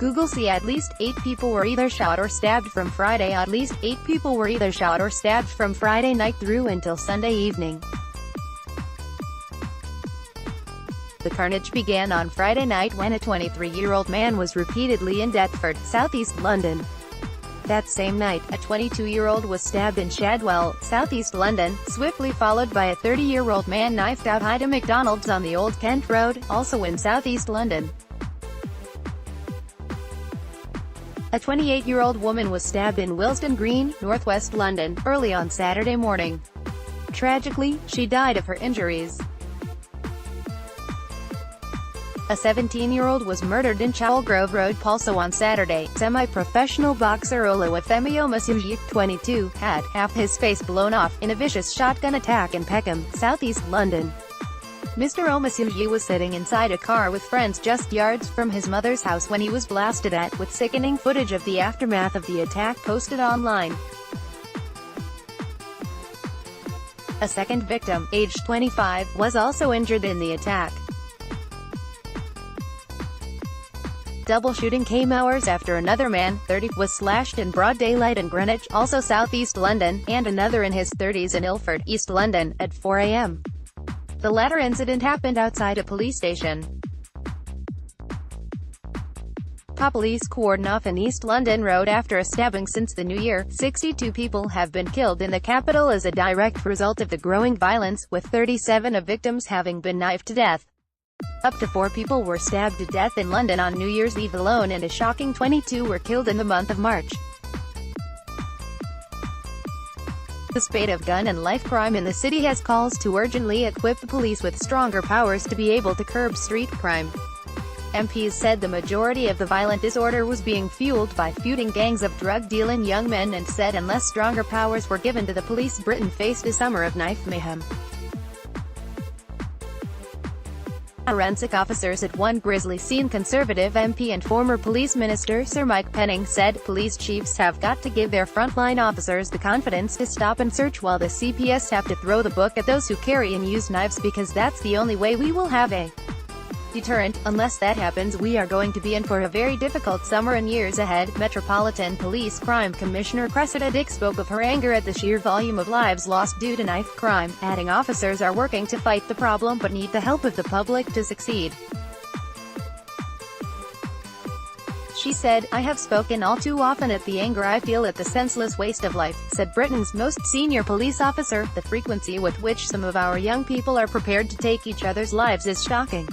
GOOGLEAt at least 8 people were either shot or stabbed from Friday. At least 8 people were either shot or stabbed from Friday night through until Sunday evening. The carnage began on Friday night when a 23-year-old man was repeatedly in Deptford, southeast London. That same night, a 22-year-old was stabbed in Shadwell, southeast London, swiftly followed by a 30-year-old man knifed outside a McDonald's on the Old Kent Road, also in southeast London. A 28-year-old woman was stabbed in Willesde Green, northwest London, early on Saturday morning. Tragically, she died of her injuries. A 17-year-old was murdered in Chowell Grove Road, also on Saturday. Semi-professional boxer Oluwafemi Omosuyi, 22, had half his face blown off in a vicious shotgun attack in Peckham, southeast London. Mr. Omosuyi was sitting inside a car with friends just yards from his mother's house when he was blasted at, with sickening footage of the aftermath of the attack posted online. A second victim, aged 25, was also injured in the attack. Double shooting came hours after another man, 30, was slashed in broad daylight in Greenwich, also southeast London, and another in his 30s in Ilford, East London, at 4 a.m. The latter incident happened outside a police station. Police cordon off an East London road after a stabbing since the new year. 62 people have been killed in the capital as a direct result of the growing violence, with 37 of victims having been knifed to death. Up to 4 people were stabbed to death in London on New Year's Eve alone, and a shocking 22 were killed in the month of March. The spate of gun and life crime in the city has calls to urgently equip the police with stronger powers to be able to curb street crime. MPs said the majority of the violent disorder was being fueled by feuding gangs of drug-dealing young men, and said unless stronger powers were given to the police, Britain faced a summer of knife mayhem. Forensic officers at one grisly scene. Conservative MP and former police minister Sir Mike Penning said, police chiefs have got to give their frontline officers the confidence to stop and search, while the CPS have to throw the book at those who carry and use knives, because that's the only way we will have a deterrent. Unless that happens, we are going to be in for a very difficult summer and years ahead. Metropolitan Police Crime Commissioner Cressida Dick spoke of her anger at the sheer volume of lives lost due to knife crime, adding officers are working to fight the problem but need the help of the public to succeed. She said, I have spoken all too often at the anger I feel at the senseless waste of life, said Britain's most senior police officer. The frequency with which some of our young people are prepared to take each other's lives is shocking.